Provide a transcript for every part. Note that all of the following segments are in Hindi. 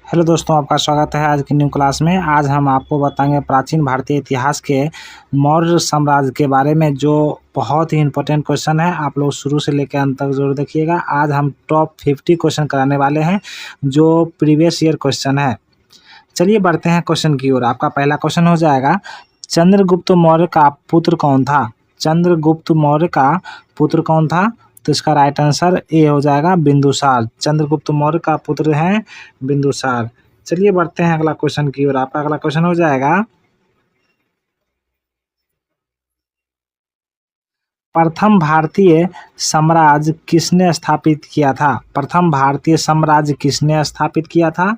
हेलो दोस्तों, आपका स्वागत है आज की न्यू क्लास में। आज हम आपको बताएंगे प्राचीन भारतीय इतिहास के मौर्य साम्राज्य के बारे में, जो बहुत ही इंपॉर्टेंट क्वेश्चन है। आप लोग शुरू से लेकर अंत तक जरूर देखिएगा। आज हम टॉप 50 क्वेश्चन कराने वाले हैं, जो प्रीवियस ईयर क्वेश्चन है। चलिए बढ़ते हैं क्वेश्चन की ओर। आपका पहला क्वेश्चन हो जाएगा, चंद्रगुप्त मौर्य का पुत्र कौन था? चंद्रगुप्त मौर्य का पुत्र कौन था? तो इसका राइट आंसर ए हो जाएगा, बिंदुसार। चंद्रगुप्त मौर्य का पुत्र हैं बिंदुसार। चलिए बढ़ते हैं अगला क्वेश्चन की ओर। आपका अगला क्वेश्चन हो जाएगा, प्रथम भारतीय साम्राज्य किसने स्थापित किया था? प्रथम भारतीय साम्राज्य किसने स्थापित किया था?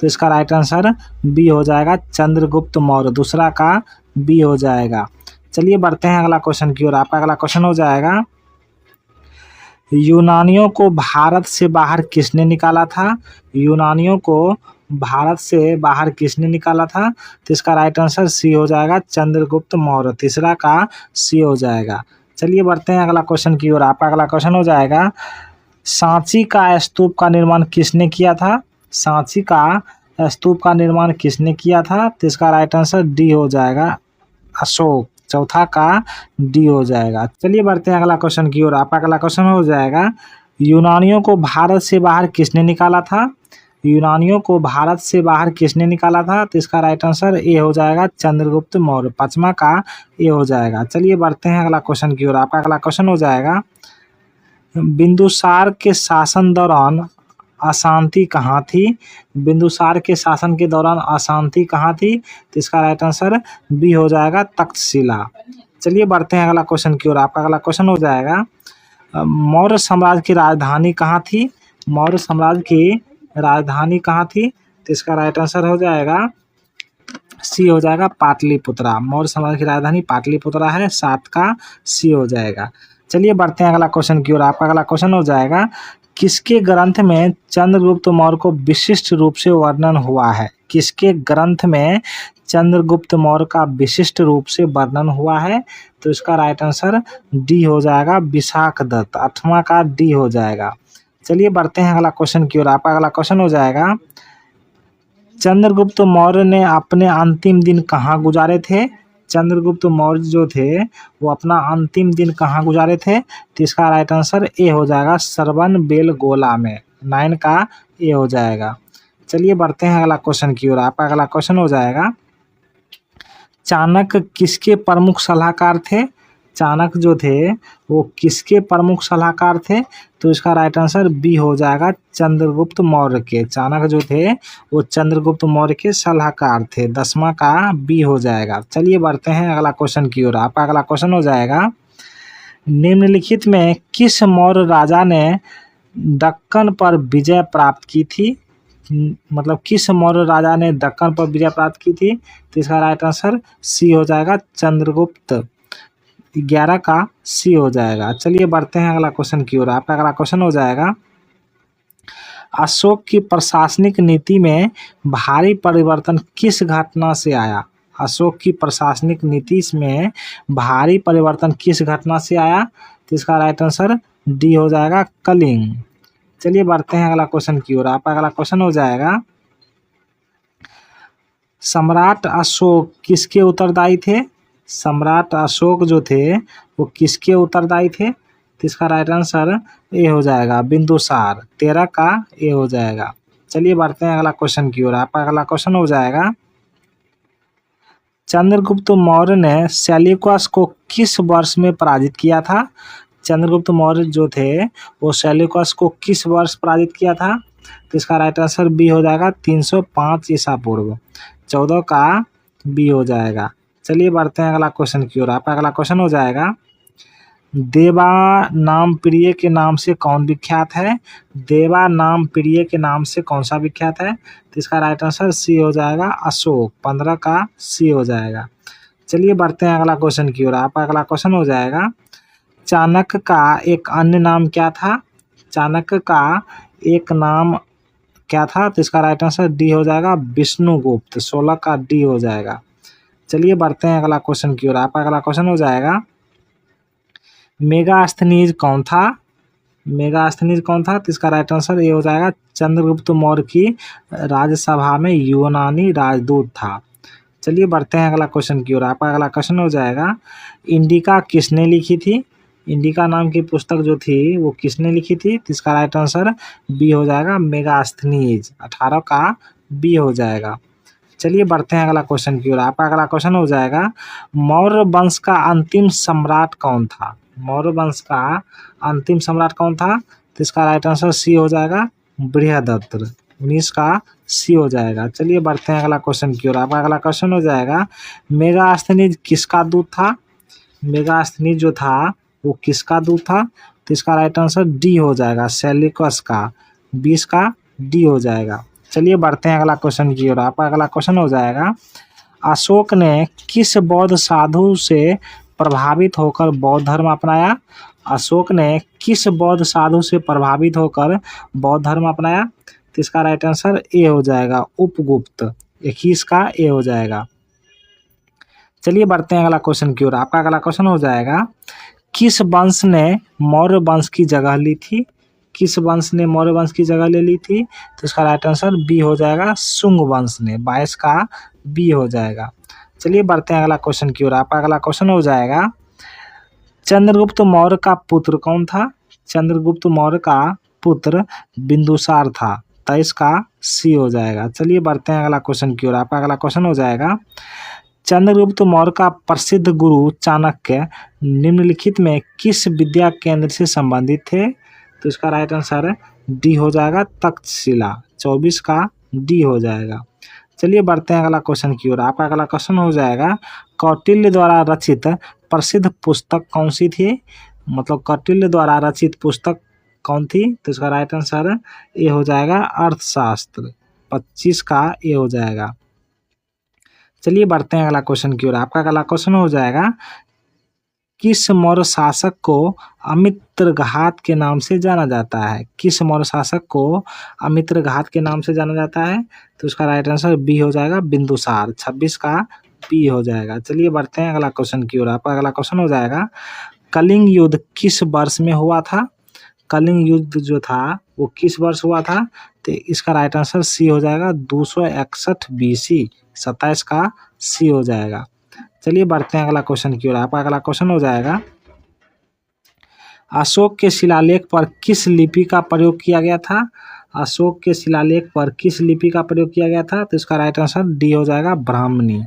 तो इसका राइट आंसर बी हो जाएगा, चंद्रगुप्त मौर्य। दूसरा का बी हो जाएगा। चलिए बढ़ते हैं अगला क्वेश्चन की ओर। आपका अगला क्वेश्चन हो जाएगा, यूनानियों को भारत से बाहर किसने निकाला था? यूनानियों को भारत से बाहर किसने निकाला था? तो इसका राइट आंसर सी हो जाएगा, चंद्रगुप्त मौर्य। तीसरा का सी हो जाएगा। चलिए बढ़ते हैं अगला क्वेश्चन की ओर। आपका अगला क्वेश्चन हो जाएगा, सांची का स्तूप का निर्माण किसने किया था? सांची का स्तूप का निर्माण किसने किया था? तो इसका राइट आंसर डी हो जाएगा, अशोक। चौथा का डी हो जाएगा। चलिए बढ़ते हैं अगला क्वेश्चन की ओर। आपका अगला क्वेश्चन हो जाएगा, यूनानियों को भारत से बाहर किसने निकाला था? यूनानियों को भारत से बाहर किसने निकाला था? तो इसका राइट आंसर ए हो जाएगा, चंद्रगुप्त मौर्य। पांचवा का ए हो जाएगा। चलिए बढ़ते हैं अगला क्वेश्चन की ओर। आपका अगला क्वेश्चन हो जाएगा, बिंदुसार के शासन दौरान अशांति कहाँ थी? बिंदुसार के शासन के दौरान अशांति कहाँ थी? तो इसका राइट आंसर बी हो जाएगा, तक्षशिला। चलिए बढ़ते हैं अगला क्वेश्चन की ओर। आपका अगला क्वेश्चन हो जाएगा, मौर्य साम्राज्य की राजधानी कहाँ थी? मौर्य साम्राज्य की राजधानी कहाँ थी? तो इसका राइट आंसर हो जाएगा, सी हो जाएगा, पाटलिपुत्रा। मौर्य साम्राज्य की राजधानी पाटलिपुत्रा है। 7 का सी हो जाएगा। चलिए बढ़ते हैं अगला क्वेश्चन की ओर। आपका अगला क्वेश्चन हो जाएगा, किसके ग्रंथ में चंद्रगुप्त मौर्य को विशिष्ट रूप से वर्णन हुआ है? किसके ग्रंथ में चंद्रगुप्त मौर्य का विशिष्ट रूप से वर्णन हुआ है? तो इसका राइट आंसर डी हो जाएगा, विशाखदत्त। 8वां का डी हो जाएगा। चलिए बढ़ते हैं अगला क्वेश्चन की ओर। आपका अगला क्वेश्चन हो जाएगा, चंद्रगुप्त मौर्य ने अपने अंतिम दिन कहाँ गुजारे थे? चंद्रगुप्त मौर्य जो थे वो अपना अंतिम दिन कहाँ गुजारे थे? तो इसका राइट आंसर ए हो जाएगा, श्रवणबेलगोला में। 9 का ए हो जाएगा। चलिए बढ़ते हैं अगला क्वेश्चन की ओर। आपका अगला क्वेश्चन हो जाएगा, चाणक्य किसके प्रमुख सलाहकार थे? चाणक्य जो थे वो किसके प्रमुख सलाहकार थे? तो इसका राइट आंसर बी हो जाएगा, चंद्रगुप्त मौर्य के। चाणक्य जो थे वो चंद्रगुप्त मौर्य के सलाहकार थे। 10वां का बी हो जाएगा। चलिए बढ़ते हैं अगला क्वेश्चन की ओर। आपका अगला क्वेश्चन हो जाएगा, निम्नलिखित में किस मौर्य राजा ने दक्कन पर विजय प्राप्त की थी? मतलब किस मौर्य राजा ने दक्कन पर विजय प्राप्त की थी? तो इसका राइट आंसर सी हो जाएगा, चंद्रगुप्त। 11 का सी हो जाएगा। चलिए बढ़ते हैं अगला क्वेश्चन की ओर। आपका अगला क्वेश्चन हो जाएगा, अशोक की प्रशासनिक नीति में भारी परिवर्तन किस घटना से आया? अशोक की प्रशासनिक नीति में भारी परिवर्तन किस घटना से आया? तो इसका राइट आंसर डी हो जाएगा, कलिंग। चलिए बढ़ते हैं अगला क्वेश्चन की ओर। आपका अगला क्वेश्चन हो जाएगा, सम्राट अशोक किसके उत्तरदायी थे? सम्राट अशोक जो थे वो किसके उत्तरदायी थे? तो इसका राइट आंसर ए हो जाएगा, बिंदुसार। 13 का ए हो जाएगा। चलिए बढ़ते हैं अगला क्वेश्चन की ओर। आपका अगला क्वेश्चन हो जाएगा, चंद्रगुप्त मौर्य ने सेल्यूकस को किस वर्ष में पराजित किया था? चंद्रगुप्त मौर्य जो थे वो सेल्यूकस को किस वर्ष पराजित किया था? तो इसका राइट आंसर बी हो जाएगा, 305 ईसा पूर्व। 14 का बी हो जाएगा। चलिए बढ़ते हैं अगला क्वेश्चन की ओर। आपका अगला क्वेश्चन हो जाएगा, देवा नाम प्रिय के नाम से कौन विख्यात है? देवा नाम प्रिय के नाम से कौन सा विख्यात है? तो इसका राइट आंसर सी हो जाएगा, अशोक। 15 का सी हो जाएगा। चलिए बढ़ते हैं अगला क्वेश्चन की ओर। आपका अगला क्वेश्चन हो जाएगा, चाणक्य का एक अन्य नाम क्या था? चाणक्य का एक नाम क्या था? तो इसका राइट आंसर डी हो जाएगा, विष्णुगुप्त। 16 का डी हो जाएगा। चलिए बढ़ते हैं अगला क्वेश्चन की ओर। आपका अगला क्वेश्चन हो जाएगा, मेगास्थनीज कौन था? मेगास्थनीज कौन था? तो इसका राइट आंसर ए हो जाएगा चंद्रगुप्त मौर्य की राज्यसभा में यूनानी राजदूत था। चलिए बढ़ते हैं अगला क्वेश्चन की ओर। आपका अगला क्वेश्चन हो जाएगा इंडिका किसने लिखी थी? इंडिका नाम की पुस्तक जो थी वो किसने लिखी थी? तो इसका राइट आंसर बी हो जाएगा मेगास्थनीज। 18 का बी हो जाएगा। चलिए बढ़ते हैं अगला क्वेश्चन की ओर। आपका अगला क्वेश्चन हो जाएगा मौर्य वंश का अंतिम सम्राट कौन था? मौर्य वंश का अंतिम सम्राट कौन था? तो इसका राइट आंसर सी हो जाएगा बृहदत्त। 19 का सी हो जाएगा। चलिए बढ़ते हैं अगला क्वेश्चन की ओर। आपका अगला क्वेश्चन हो जाएगा मेगास्थनीज किसका दूत था? मेगास्थनीज जो था वो किसका दूत था? तो इसका राइट आंसर डी हो जाएगा सेल्यूकस का। 20 का डी हो जाएगा। चलिए बढ़ते हैं अगला क्वेश्चन की ओर। आपका अगला क्वेश्चन हो जाएगा अशोक ने किस बौद्ध साधु से प्रभावित होकर बौद्ध धर्म अपनाया? अशोक ने किस बौद्ध साधु से प्रभावित होकर बौद्ध धर्म अपनाया? तो इसका राइट आंसर ए हो जाएगा उपगुप्त। 21 का ए हो जाएगा। चलिए बढ़ते हैं अगला क्वेश्चन की ओर। आपका अगला क्वेश्चन हो जाएगा किस वंश ने मौर्य वंश की जगह ली थी? किस वंश ने मौर्य वंश की जगह ले ली थी? तो इसका राइट आंसर बी हो जाएगा शुंग वंश ने। 22 का बी हो जाएगा। चलिए बढ़ते हैं अगला क्वेश्चन की ओर। आपका अगला क्वेश्चन हो जाएगा चंद्रगुप्त मौर्य का पुत्र कौन था? चंद्रगुप्त मौर्य का पुत्र बिंदुसार था। 23 का सी हो जाएगा। चलिए बढ़ते हैं अगला क्वेश्चन की ओर। आपका अगला क्वेश्चन हो जाएगा चंद्रगुप्त मौर्य का प्रसिद्ध गुरु चाणक्य निम्नलिखित में किस विद्या केंद्र से संबंधित थे? तो इसका राइट आंसर डी हो जाएगा तक्षशिला। 24 का डी हो जाएगा। चलिए बढ़ते हैं अगला क्वेश्चन की ओर। आपका अगला क्वेश्चन हो जाएगा कौटिल्य द्वारा रचित प्रसिद्ध पुस्तक कौन सी थी? मतलब कौटिल्य द्वारा रचित पुस्तक कौन थी? तो इसका राइट आंसर ए हो जाएगा अर्थशास्त्र। 25 का ए हो जाएगा। चलिए बढ़ते हैं अगला क्वेश्चन की ओर। आपका अगला क्वेश्चन हो जाएगा किस मौर्य शासक को अमित्रघात के नाम से जाना जाता है? किस मौर्य शासक को अमित्रघात के नाम से जाना जाता है? तो उसका राइट आंसर बी हो जाएगा बिंदुसार। 26 का बी हो जाएगा। चलिए बढ़ते हैं अगला क्वेश्चन की ओर। आपका अगला क्वेश्वन हो जाएगा कलिंग युद्ध किस वर्ष में हुआ था? कलिंग युद्ध जो था वो किस वर्ष हुआ था? तो इसका राइट आंसर सी हो जाएगा 261 BC। 27 का सी हो जाएगा। चलिए बढ़ते हैं अगला क्वेश्चन की ओर। आपका अगला क्वेश्चन हो जाएगा अशोक के शिलालेख पर किस लिपि का प्रयोग किया गया था? अशोक के शिलालेख पर किस लिपि का प्रयोग किया गया था? तो इसका राइट आंसर डी हो जाएगा ब्राह्मणी।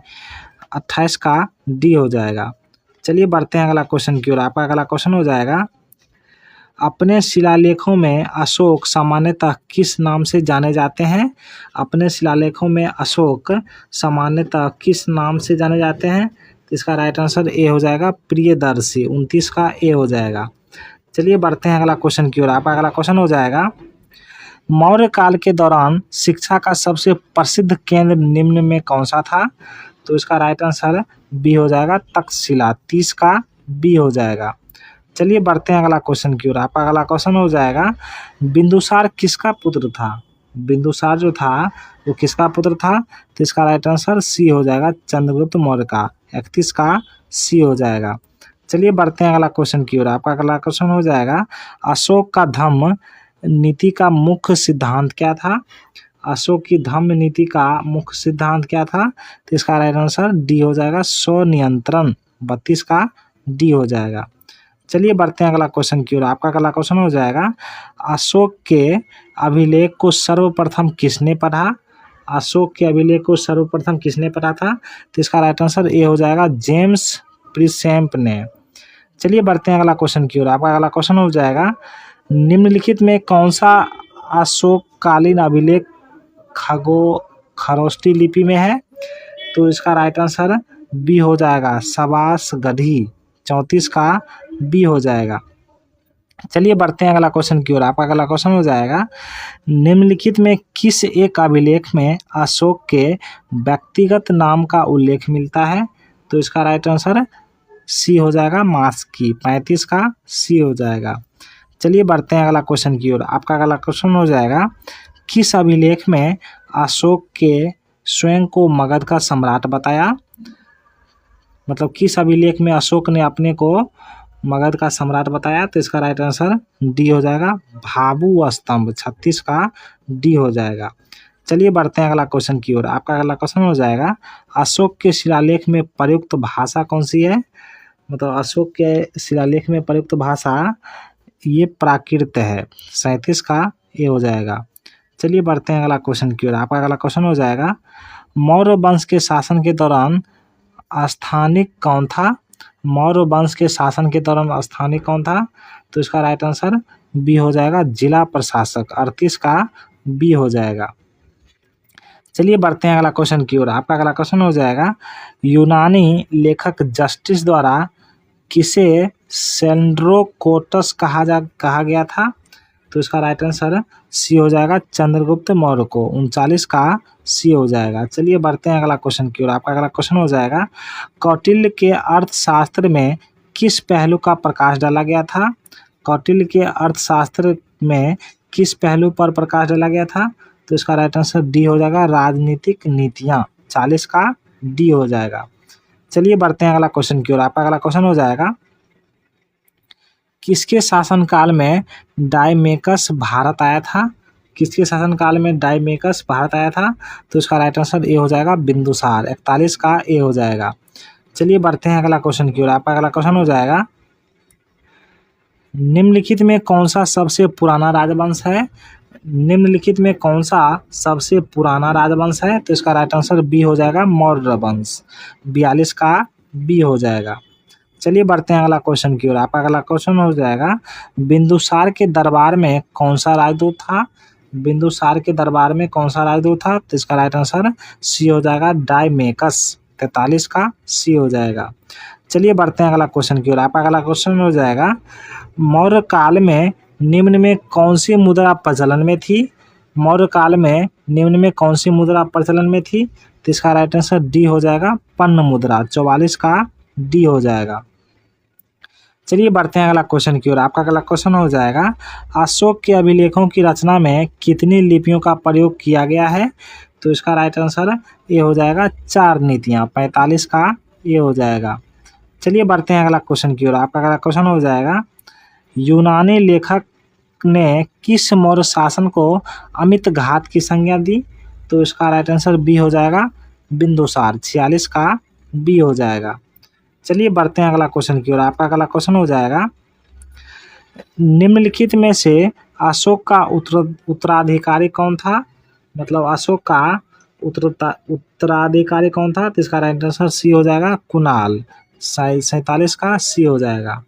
28 का डी हो जाएगा। चलिए बढ़ते हैं अगला क्वेश्चन की ओर। आपका अगला क्वेश्चन हो जाएगा अपने शिलालेखों में अशोक सामान्यतः किस नाम से जाने जाते हैं? अपने शिलालेखों में अशोक सामान्यतः किस नाम से जाने जाते हैं? तो इसका राइट आंसर ए हो जाएगा प्रियदर्शी। 29 का ए हो जाएगा। चलिए बढ़ते हैं अगला क्वेश्चन की ओर। आपका अगला क्वेश्चन हो जाएगा मौर्य काल के दौरान शिक्षा का सबसे प्रसिद्ध केंद्र निम्न में कौन सा था? तो इसका राइट आंसर बी हो जाएगा तक्षशिला। 30 का बी हो जाएगा। चलिए बढ़ते हैं अगला क्वेश्चन की ओर। आपका अगला क्वेश्चन हो जाएगा बिंदुसार किसका पुत्र था? बिंदुसार जो था वो किसका पुत्र था? तो इसका राइट आंसर सी हो जाएगा चंद्रगुप्त मौर्य का। 31 का सी हो जाएगा। चलिए बढ़ते हैं अगला क्वेश्चन की ओर। आपका अगला क्वेश्चन हो जाएगा अशोक का धम्म नीति का मुख्य सिद्धांत क्या था? अशोक की धम्म नीति का मुख्य सिद्धांत क्या था? तो इसका राइट आंसर डी हो जाएगा स्वनियंत्रण। 32 का डी हो जाएगा। चलिए बढ़ते हैं अगला क्वेश्चन की ओर। आपका अगला क्वेश्चन हो जाएगा अशोक के अभिलेख को सर्वप्रथम किसने पढ़ा? अशोक के अभिलेख को सर्वप्रथम किसने पढ़ा था? तो इसका राइट आंसर ए हो जाएगा जेम्स प्रिसेम्प ने। चलिए बढ़ते हैं अगला क्वेश्चन की ओर। आपका अगला क्वेश्चन हो जाएगा निम्नलिखित में कौन सा अशोककालीन अभिलेख खरोष्टी लिपि में है? तो इसका राइट आंसर बी हो जाएगा सबास गढ़ी। 34 का बी हो जाएगा। चलिए बढ़ते हैं अगला क्वेश्चन की ओर। आपका अगला क्वेश्चन हो जाएगा निम्नलिखित में किस एक अभिलेख में अशोक के व्यक्तिगत नाम का उल्लेख मिलता है? तो इसका राइट आंसर सी हो जाएगा मास्की। 35 का सी हो जाएगा। चलिए बढ़ते हैं अगला क्वेश्चन की ओर। आपका अगला क्वेश्चन हो जाएगा किस अभिलेख में अशोक के स्वयं को मगध का सम्राट बताया? मतलब किस अभिलेख में अशोक ने अपने को मगध का सम्राट बताया, तो इसका राइट आंसर डी हो जाएगा भाभू स्तंभ। 36 का डी हो जाएगा। चलिए बढ़ते हैं अगला क्वेश्चन की ओर। आपका अगला क्वेश्चन हो जाएगा, अशोक के शिलालेख में प्रयुक्त भाषा कौन सी है? मतलब अशोक के शिलालेख में प्रयुक्त भाषा ये प्राकृत है। 37 का ये हो जाएगा। चलिए बढ़ते हैं अगला क्वेश्चन की ओर। आपका अगला क्वेश्चन हो जाएगा, मौर्य वंश के शासन के दौरान स्थानिक कौन था? मौर्य वंश के शासन के दौरान स्थानिक कौन था? तो इसका राइट आंसर बी हो जाएगा जिला प्रशासक। 38 का बी हो जाएगा। चलिए बढ़ते हैं अगला क्वेश्चन की ओर। आपका अगला क्वेश्चन हो जाएगा, यूनानी लेखक जस्टिस द्वारा किसे सेंड्रोकोटस कहा गया था? तो इसका राइट आंसर सी हो जाएगा चंद्रगुप्त मौर्य को। 39 का सी हो जाएगा। चलिए बढ़ते हैं अगला क्वेश्चन की ओर। आपका अगला क्वेश्चन हो जाएगा, कौटिल्य के अर्थशास्त्र में किस पहलू का प्रकाश डाला गया था? कौटिल्य के अर्थशास्त्र में किस पहलू पर प्रकाश डाला गया था? तो इसका राइट आंसर डी हो जाएगा राजनीतिक नीतियाँ। 40 का डी हो जाएगा। चलिए बढ़ते हैं अगला क्वेश्चन की ओर। आपका अगला क्वेश्चन हो जाएगा, किसके शासनकाल में डायमेकस भारत आया था? किसके शासनकाल में डायमेकस भारत आया था? तो इसका राइट आंसर ए हो जाएगा बिंदुसार। 41 का ए हो जाएगा। चलिए बढ़ते हैं अगला क्वेश्चन की ओर। आपका अगला क्वेश्चन हो जाएगा, निम्नलिखित में कौन सा सबसे पुराना राजवंश है? निम्नलिखित में कौन सा सबसे पुराना राजवंश है? तो इसका राइट आंसर बी हो जाएगा मौर्य वंश। 42 का बी हो जाएगा। चलिए बढ़ते हैं अगला क्वेश्चन की ओर। आपका अगला क्वेश्चन हो जाएगा, बिंदुसार के दरबार में कौन सा राजदूत था? बिंदुसार के दरबार में कौन सा राजदूत था? तो इसका राइट आंसर सी हो जाएगा डायमेकस। 43 का सी हो जाएगा। चलिए बढ़ते हैं अगला क्वेश्चन की ओर। आपका अगला क्वेश्चन हो जाएगा, मौर्य काल में निम्न में कौन सी मुद्रा प्रचलन में थी? मौर्य काल में निम्न में कौन सी मुद्रा प्रचलन में थी? तो इसका राइट आंसर डी हो जाएगा पन्न मुद्रा। 44 का डी हो जाएगा। चलिए बढ़ते हैं अगला क्वेश्चन की ओर। आपका अगला क्वेश्चन हो जाएगा, अशोक के अभिलेखों की रचना में कितनी लिपियों का प्रयोग किया गया है? तो इसका राइट आंसर ये हो जाएगा 4 नीतियाँ। 45 का ये हो जाएगा। चलिए बढ़ते हैं अगला क्वेश्चन की ओर। आपका अगला क्वेश्चन हो जाएगा, यूनानी लेखक ने किस मौर्य शासन को अमित घात की संज्ञा दी? तो इसका राइट आंसर बी हो जाएगा बिंदुसार। 46 का बी हो जाएगा। चलिए बढ़ते हैं अगला क्वेश्चन की ओर। आपका अगला क्वेश्चन हो जाएगा, निम्नलिखित में से अशोक का उत्तराधिकारी कौन था? मतलब अशोक का उत्तराधिकारी कौन था? तो इसका राइट आंसर सी हो जाएगा कुणाल। 47 का सी हो जाएगा।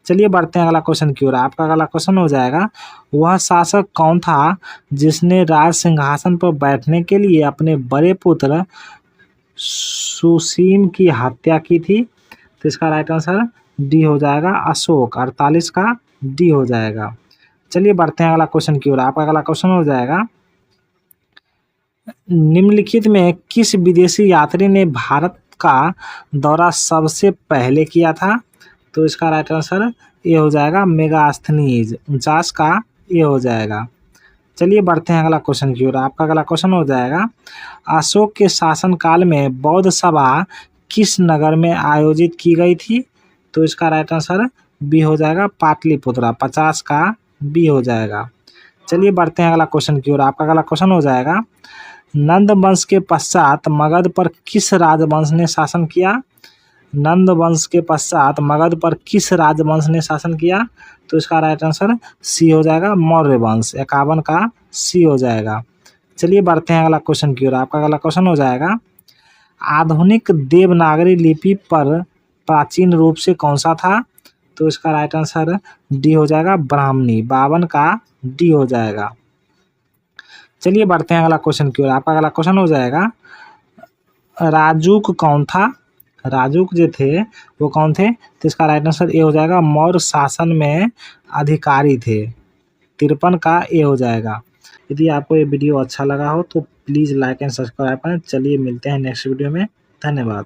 चलिए बढ़ते हैं अगला क्वेश्चन की ओर। आपका अगला क्वेश्चन हो जाएगा, वह शासक कौन था जिसने राज सिंहासन पर बैठने के लिए अपने बड़े पुत्र सुसीम की हत्या की थी? तो इसका राइट आंसर डी हो जाएगा अशोक। 48 का डी हो जाएगा। चलिए बढ़ते हैं अगला क्वेश्चन की ओर। आपका अगला क्वेश्चन हो जाएगा, निम्नलिखित में किस विदेशी यात्री ने भारत का दौरा सबसे पहले किया था? तो इसका राइट आंसर ये हो जाएगा मेगास्थनीज। 49 का ये हो जाएगा। चलिए बढ़ते हैं अगला क्वेश्चन की ओर। आपका अगला क्वेश्चन हो जाएगा, अशोक के शासनकाल में बौद्ध सभा किस नगर में आयोजित की गई थी? तो इसका राइट आंसर बी हो जाएगा पाटलिपुत्रा। 50 का बी हो जाएगा। चलिए बढ़ते हैं अगला क्वेश्चन की ओर। आपका अगला क्वेश्चन हो जाएगा, नंद वंश के पश्चात मगध पर किस राजवंश ने शासन किया? नंद वंश के पश्चात मगध पर किस राजवंश ने शासन किया? तो इसका राइट आंसर सी हो जाएगा मौर्य वंश। 51 का सी हो जाएगा। चलिए बढ़ते हैं अगला क्वेश्चन की ओर। आपका अगला क्वेश्चन हो जाएगा, आधुनिक देवनागरी लिपि पर प्राचीन रूप से कौन सा था? तो इसका राइट आंसर डी हो जाएगा ब्राह्मणी। 52 का डी हो जाएगा। चलिए बढ़ते हैं अगला क्वेश्चन की ओर। आपका अगला क्वेश्चन हो जाएगा, राजूक कौन था? राजूक जो थे वो कौन थे? तो इसका राइट आंसर ए हो जाएगा मौर्य शासन में अधिकारी थे। 53 का ए हो जाएगा। यदि आपको ये वीडियो अच्छा लगा हो तो प्लीज़ लाइक एंड सब्सक्राइब करें। चलिए मिलते हैं नेक्स्ट वीडियो में। धन्यवाद।